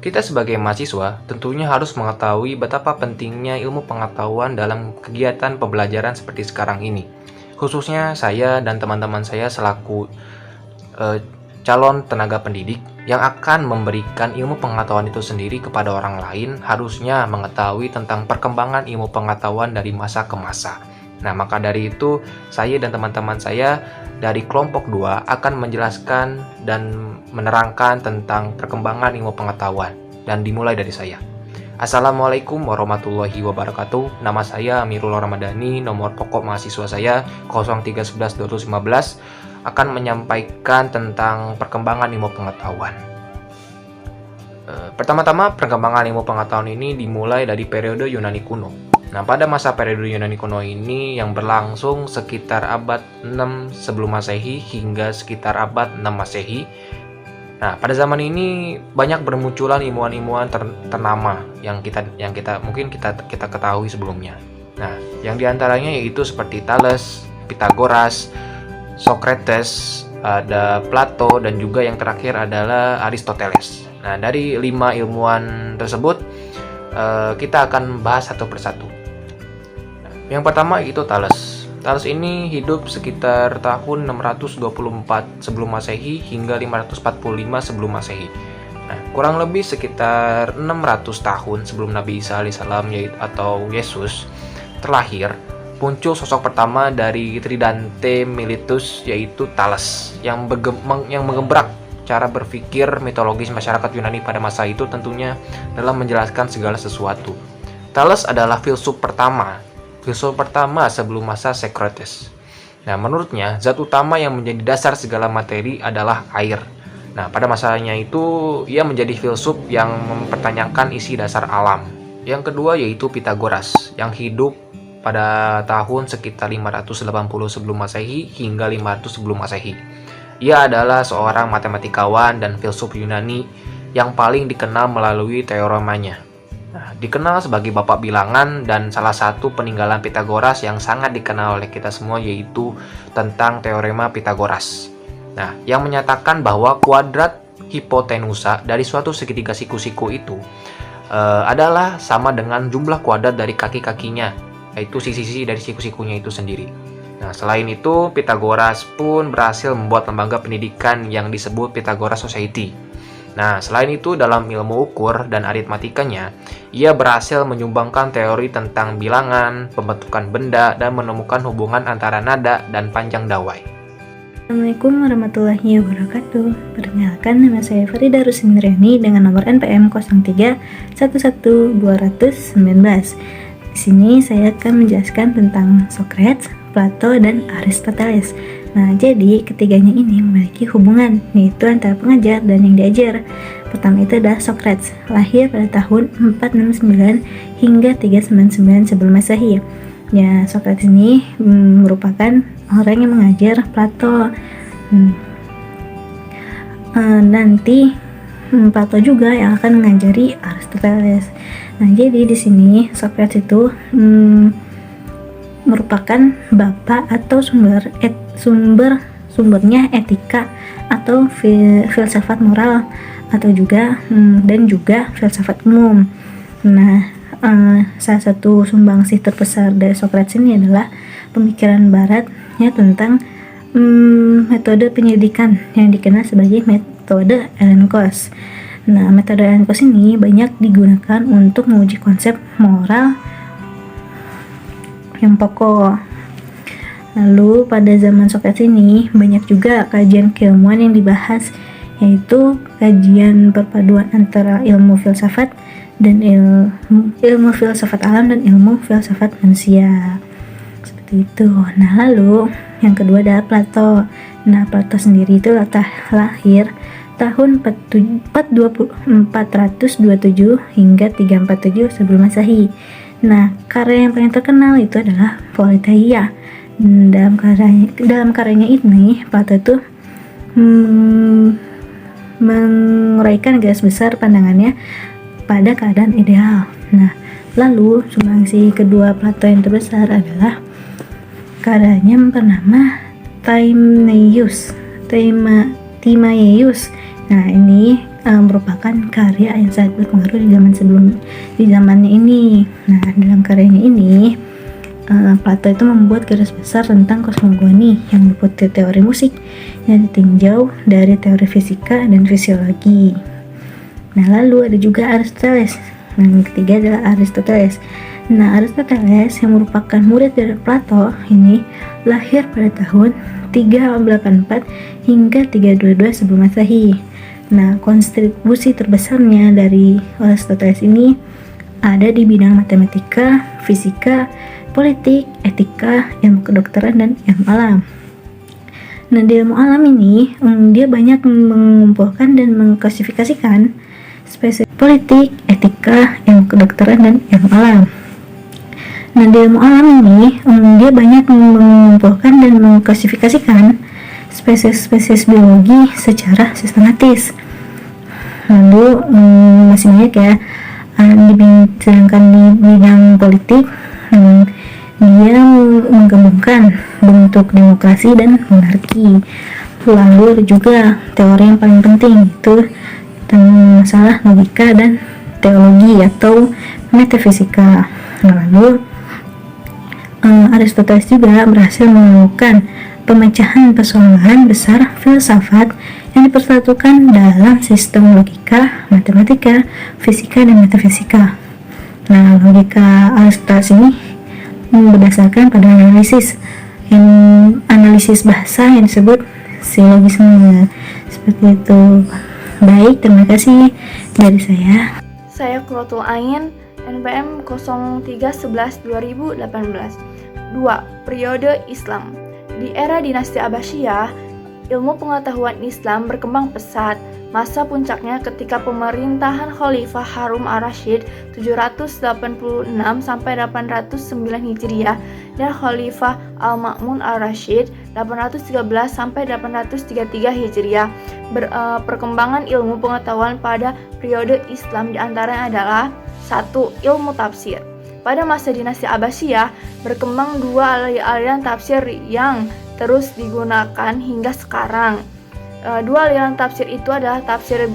Kita sebagai mahasiswa tentunya harus mengetahui betapa pentingnya ilmu pengetahuan dalam kegiatan pembelajaran seperti sekarang ini. Khususnya saya dan teman-teman saya selaku calon tenaga pendidik yang akan memberikan ilmu pengetahuan itu sendiri kepada orang lain harusnya mengetahui tentang perkembangan ilmu pengetahuan dari masa ke masa. Nah, maka dari itu saya dan teman-teman saya dari kelompok 2 akan menjelaskan dan menerangkan tentang perkembangan ilmu pengetahuan dan dimulai dari saya. Assalamualaikum warahmatullahi wabarakatuh. Nama saya Amirul Ramadhani, nomor pokok mahasiswa saya 0311-2015 akan menyampaikan tentang perkembangan ilmu pengetahuan. Pertama-tama, perkembangan ilmu pengetahuan ini dimulai dari periode Yunani kuno. Nah, pada masa periode Yunani kuno ini yang berlangsung sekitar abad 6 sebelum Masehi hingga sekitar abad 6 Masehi. Nah, pada zaman ini banyak bermunculan ilmuwan-ilmuwan ternama yang kita mungkin kita ketahui sebelumnya. Nah, yang diantaranya yaitu seperti Thales, Pythagoras, Socrates, ada Plato, dan juga yang terakhir adalah Aristoteles. Nah, dari 5 ilmuwan tersebut kita akan bahas satu persatu. Yang pertama yaitu Thales. Thales ini hidup sekitar tahun 624 sebelum Masehi hingga 545 sebelum Masehi. Nah, kurang lebih sekitar 600 tahun sebelum Nabi Isa alaihissalam atau Yesus terlahir, muncul sosok pertama dari Tridante Miletus yaitu Thales yang menggebrak cara berpikir mitologis masyarakat Yunani pada masa itu tentunya dalam menjelaskan segala sesuatu. Thales adalah filsuf pertama sebelum masa Socrates. Nah, menurutnya, zat utama yang menjadi dasar segala materi adalah air. Nah, pada masanya itu, ia menjadi filsuf yang mempertanyakan isi dasar alam. Yang kedua yaitu Pythagoras, yang hidup pada tahun sekitar 580 sebelum Masehi hingga 500 sebelum Masehi. Ia adalah seorang matematikawan dan filsuf Yunani yang paling dikenal melalui teoremanya. Nah, dikenal sebagai bapak bilangan dan salah satu peninggalan Pythagoras yang sangat dikenal oleh kita semua yaitu tentang teorema Pythagoras. Nah, yang menyatakan bahwa kuadrat hipotenusa dari suatu segitiga siku-siku itu adalah sama dengan jumlah kuadrat dari kaki-kakinya, yaitu sisi-sisi dari siku-sikunya itu sendiri. Nah, selain itu, Pythagoras pun berhasil membuat lembaga pendidikan yang disebut Pythagoras Society. Nah, selain itu, dalam ilmu ukur dan aritmatikanya, ia berhasil menyumbangkan teori tentang bilangan, pembentukan benda, dan menemukan hubungan antara nada dan panjang dawai. Assalamualaikum warahmatullahi wabarakatuh. Perkenalkan, nama saya Farida Rusindriani dengan nomor NPM 03 11 219. Di sini saya akan menjelaskan tentang Socrates, Plato, dan Aristoteles. Nah, jadi ketiganya ini memiliki hubungan, yaitu antara pengajar dan yang diajar. Pertama itu adalah Socrates, lahir pada tahun 469 hingga 399 sebelum Masehi. Ya, Socrates ini merupakan orang yang mengajar Plato. Nanti Plato juga yang akan mengajari Aristoteles. Nah, jadi di sini Socrates itu merupakan bapak atau sumbernya etika atau filsafat moral atau juga dan juga filsafat umum. Nah, salah satu sumbangsih terbesar dari Socrates ini adalah pemikiran barat tentang metode penyelidikan yang dikenal sebagai metode Ehrenkos. Nah, metode Ehrenkos ini banyak digunakan untuk menguji konsep moral yang pokok. Lalu pada zaman Socrates ini banyak juga kajian keilmuan yang dibahas, yaitu kajian perpaduan antara ilmu filsafat dan ilmu filsafat alam dan ilmu filsafat manusia. Seperti itu. Nah, lalu yang kedua adalah Plato. Nah, Plato sendiri itu lahir tahun 427 hingga 347 sebelum Masehi. Nah, karya yang paling terkenal itu adalah Politeia. Dalam karyanya ini, Plato itu menguraikan garis besar pandangannya pada keadaan ideal. Nah, lalu sumbangsi kedua Plato yang terbesar adalah karyanya yang bernama Timaeus. Nah, ini merupakan karya yang sangat berpengaruh di zamannya ini. Nah, dalam karyanya ini Plato itu membuat garis besar tentang kosmogoni yang meliputi teori musik yang ditinjau dari teori fisika dan fisiologi. Nah, lalu ada juga Aristoteles. Nah, yang ketiga adalah Aristoteles. Nah, Aristoteles yang merupakan murid dari Plato ini lahir pada tahun 384 hingga 322 sebelum Masehi. Nah, kontribusi terbesarnya dari Aristoteles ini ada di bidang matematika, fisika, politik, etika, ilmu kedokteran, dan ilmu alam. Nah, di ilmu alam ini dia banyak mengumpulkan dan mengklasifikasikan spesies politik, etika, ilmu kedokteran, dan ilmu alam. Nah, di ilmu alam ini dia banyak mengumpulkan dan mengklasifikasikan spesies biologi secara sistematis. Lalu masih banyak ya. Sedangkan di bidang politik dia menggabungkan bentuk demokrasi dan monarki. Lalu ada juga teori yang paling penting, itu tentang masalah logika dan teologi atau metafisika. Lalu Aristoteles juga berhasil menemukan pemecahan persoalan besar filsafat yang dipersatukan dalam sistem logika, matematika, fisika, dan metafisika. Nah, logika Aristoteles ini berdasarkan pada analisis bahasa yang disebut silogisme. Seperti itu. Baik, terima kasih dari saya. Saya Qurratul Ain, NPM 0311-2018. 2. Periode Islam. Di era dinasti Abbasiyah, ilmu pengetahuan Islam berkembang pesat. Masa puncaknya ketika pemerintahan Khalifah Harun ar-Rasyid 786 sampai 809 Hijriah dan Khalifah Al-Ma'mun ar-Rasyid 813 sampai 833 Hijriah. Perkembangan ilmu pengetahuan pada periode Islam diantaranya adalah 1. Ilmu tafsir. Pada masa dinasti Abbasiyah, berkembang dua aliran tafsir yang terus digunakan hingga sekarang. Dua aliran tafsir itu adalah tafsir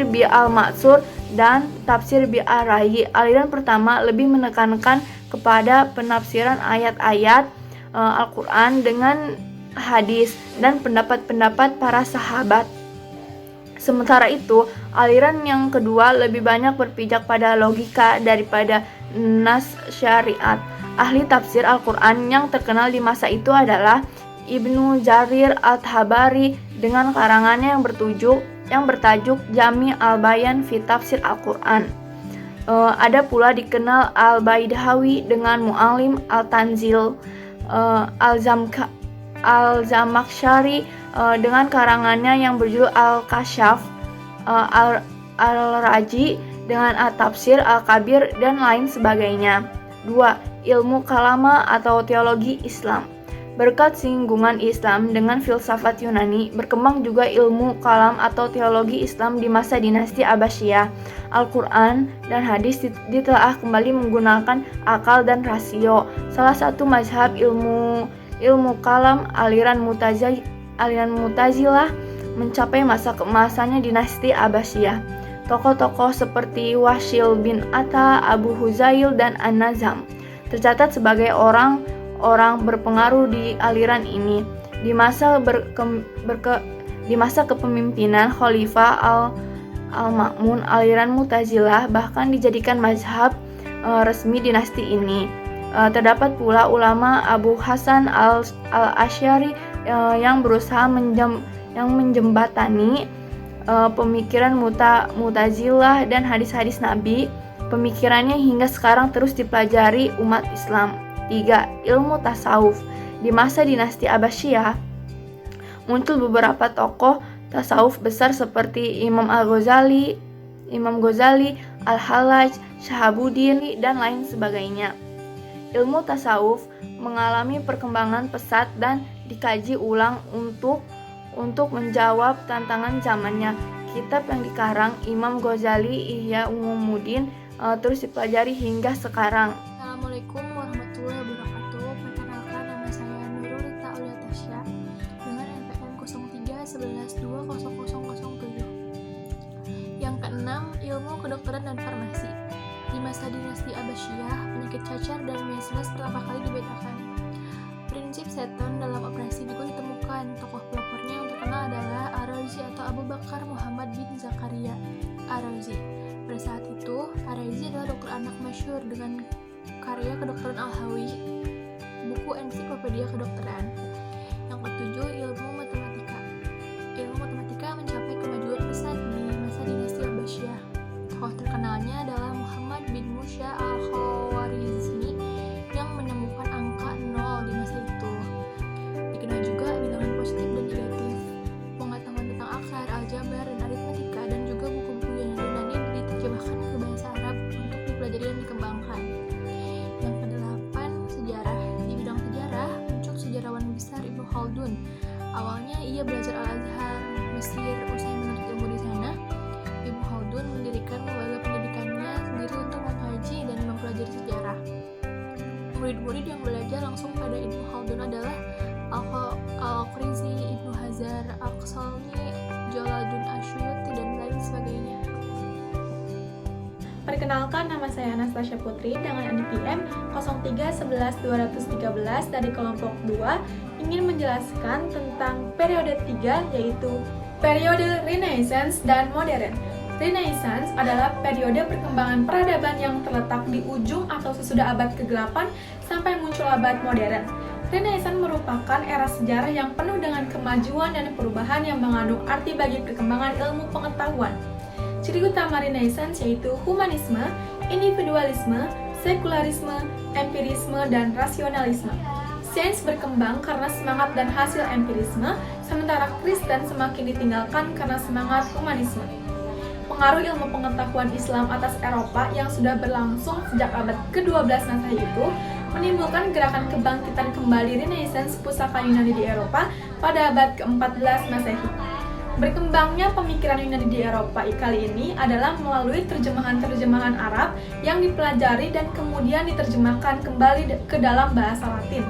bi al-Ma'tsur dan tafsir bi ar-Rayi. Aliran pertama lebih menekankan kepada penafsiran ayat-ayat Al-Quran dengan hadis dan pendapat-pendapat para sahabat. Sementara itu, aliran yang kedua lebih banyak berpijak pada logika daripada nas syariat. Ahli tafsir Al-Quran yang terkenal di masa itu adalah Ibnu Jarir At-Tabari dengan karangannya yang bertajuk Jami' al-Bayan fi Tafsir Al-Quran. Ada pula dikenal Al-Baidawi dengan Mu'allim Al-Tanzil, Al-Zamakhsyari dengan karangannya yang berjudul Al-Kasyaf, Al-Raji dengan At-Tafsir Al-Kabir, dan lain sebagainya. 2. Ilmu kalama atau teologi Islam. Berkat singgungan Islam dengan filsafat Yunani, berkembang juga ilmu kalam atau teologi Islam di masa dinasti Abbasiyah. Al-Quran dan hadis ditelaah kembali menggunakan akal dan rasio. Salah satu mazhab ilmu kalam, aliran Mu'tazilah, mencapai masa keemasannya dinasti Abbasiyah. Tokoh-tokoh seperti Washil bin Atta, Abu Huzail, dan An-Nazam tercatat sebagai orang berpengaruh di aliran ini. Di masa kepemimpinan Khalifah Al-Ma'mun, aliran Mu'tazilah bahkan dijadikan mazhab resmi dinasti ini. Terdapat pula ulama Abu Hasan Al-Asy'ari yang berusaha menjembatani pemikiran Mu'tazilah dan hadis-hadis Nabi. Pemikirannya hingga sekarang terus dipelajari umat Islam. 3. Ilmu tasawuf. Di masa dinasti Abbasiyah, muncul beberapa tokoh tasawuf besar seperti Imam Ghazali, Al-Hallaj, Shahabuddin, dan lain sebagainya. Ilmu tasawuf mengalami perkembangan pesat dan dikaji ulang untuk menjawab tantangan zamannya. Kitab yang dikarang Imam Ghazali, Ihya Ulumuddin, terus dipelajari hingga sekarang. Assalamualaikum warahmatullahi wabarakatuh. Perkenalkan, nama saya Nurul Rita Auliatasya dengan NPM 0311200007. Yang keenam, ilmu kedokteran dan farmasi. Di masa dinasti Abbasiyah, penyakit cacar dan measles pertama kali dibedakan. Prinsip seton dalam operasi juga ditemukan. Tokoh pelopornya yang terkenal adalah Ar-Razi atau Abu Bakar Muhammad bin Zakaria Ar-Razi. Pada saat itu, Ar-Razi adalah dokter anak masyhur dengan karya kedokteran Al-Hawi, buku ensiklopedia kedokteran. Yang ketujuh, ilmu matematika. Ilmu matematika mencapai kemajuan pesat di masa dinasti Abbasiyah. Tokoh terkenalnya adalah Muhammad bin Musa al-Khawarizmi yang menemukan angka 0 di masa itu. Dikenal juga bilangan positif dan negatif. Pengetahuan tentang akar, aljabar, dan aritmatika, dan juga buku-buku Yunani diterjemahkan ke bahasa Arab untuk dipelajari dan dikembangkan. Yang kedelapan, sejarah. Di bidang sejarah, muncul sejarawan besar Ibnu Khaldun. Awalnya ia belajar Al-Azhar, Mesir. Usai menuntut ilmu di sana, Ibnu Khaldun mendirikan lembaga pendidikannya sendiri untuk mengkaji dan mempelajari sejarah. Murid-murid yang belajar langsung pada Ibnu Khaldun adalah Al-Qrizi, Ibnu Hazar, Al-Qasani, Jalaluddin Asyuyuti, dan lain sebagainya. Perkenalkan, nama saya Anastasia Putri dengan NPM 0311-213 dari kelompok 2 ingin menjelaskan tentang periode 3, yaitu periode Renaissance dan Modern. Renaissance adalah periode perkembangan peradaban yang terletak di ujung atau sesudah abad ke-8 sampai muncul abad modern. Renaissance merupakan era sejarah yang penuh dengan kemajuan dan perubahan yang mengandung arti bagi perkembangan ilmu pengetahuan. Ciri utama Renaissance yaitu humanisme, individualisme, sekularisme, empirisme, dan rasionalisme. Sains berkembang karena semangat dan hasil empirisme, sementara Kristen semakin ditinggalkan karena semangat humanisme. Pengaruh ilmu pengetahuan Islam atas Eropa yang sudah berlangsung sejak abad ke-12 Masehi itu menimbulkan gerakan kebangkitan kembali Renaissance pusaka Yunani di Eropa pada abad ke-14 Masehi. Berkembangnya pemikiran Yunani di Eropa kali ini adalah melalui terjemahan-terjemahan Arab yang dipelajari dan kemudian diterjemahkan kembali ke dalam bahasa Latin.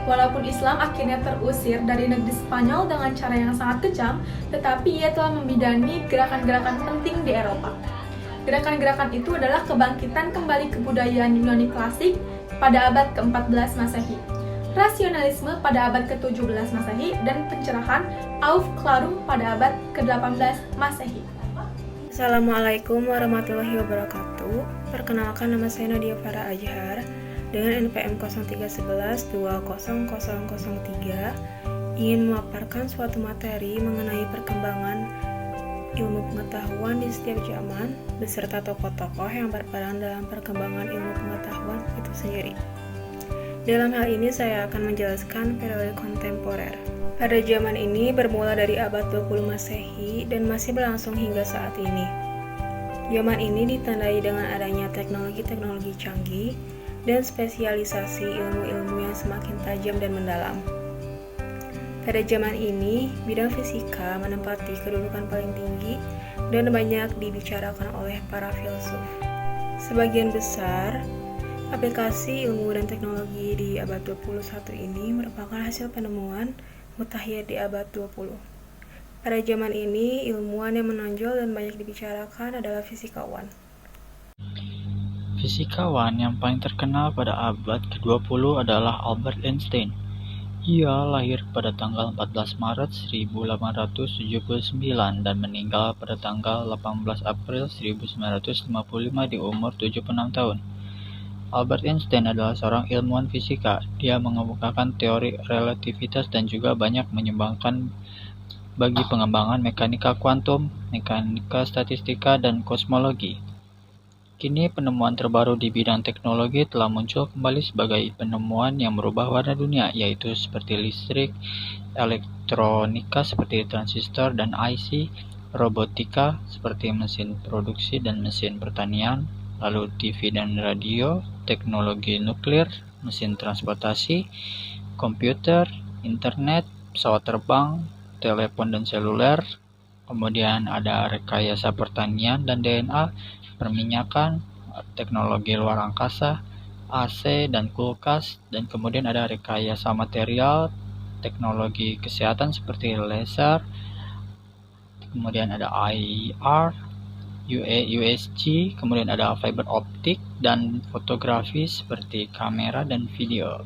Walaupun Islam akhirnya terusir dari negeri Spanyol dengan cara yang sangat kejam, tetapi ia telah membidani gerakan-gerakan penting di Eropa. Gerakan-gerakan itu adalah kebangkitan kembali kebudayaan Yunani klasik pada abad ke-14 Masehi, rasionalisme pada abad ke-17 Masehi, dan pencerahan Aufklärung pada abad ke-18 Masehi. Assalamualaikum warahmatullahi wabarakatuh. Perkenalkan, nama saya Nadia Farah Azhar dengan NPM 0311200003 ingin memaparkan suatu materi mengenai perkembangan ilmu pengetahuan di setiap zaman beserta tokoh-tokoh yang berperan dalam perkembangan ilmu pengetahuan itu sendiri. Dalam hal ini saya akan menjelaskan periode kontemporer. Pada zaman ini bermula dari abad 20 Masehi dan masih berlangsung hingga saat ini. Zaman ini ditandai dengan adanya teknologi-teknologi canggih dan spesialisasi ilmu-ilmu yang semakin tajam dan mendalam. Pada zaman ini, bidang fisika menempati kedudukan paling tinggi dan banyak dibicarakan oleh para filsuf. Sebagian besar aplikasi ilmu dan teknologi di abad 21 ini merupakan hasil penemuan mutakhir di abad 20. Pada zaman ini, ilmuwan yang menonjol dan banyak dibicarakan adalah fisikawan. Fisikawan yang paling terkenal pada abad ke-20 adalah Albert Einstein. Ia lahir pada tanggal 14 Maret 1879 dan meninggal pada tanggal 18 April 1955 di umur 76 tahun. Albert Einstein adalah seorang ilmuwan fisika. Dia mengemukakan teori relativitas dan juga banyak menyumbangkan bagi pengembangan mekanika kuantum, mekanika statistika, dan kosmologi. Kini penemuan terbaru di bidang teknologi telah muncul kembali sebagai penemuan yang merubah warna dunia, yaitu seperti listrik, elektronika seperti transistor dan IC, robotika seperti mesin produksi dan mesin pertanian, lalu TV dan radio, teknologi nuklir, mesin transportasi, komputer, internet, pesawat terbang, telepon dan seluler, kemudian ada rekayasa pertanian dan DNA, perminyakan, teknologi luar angkasa, AC dan kulkas, dan kemudian ada rekayasa material, teknologi kesehatan seperti laser, kemudian ada IR, USG, kemudian ada fiber optik dan fotografi seperti kamera dan video.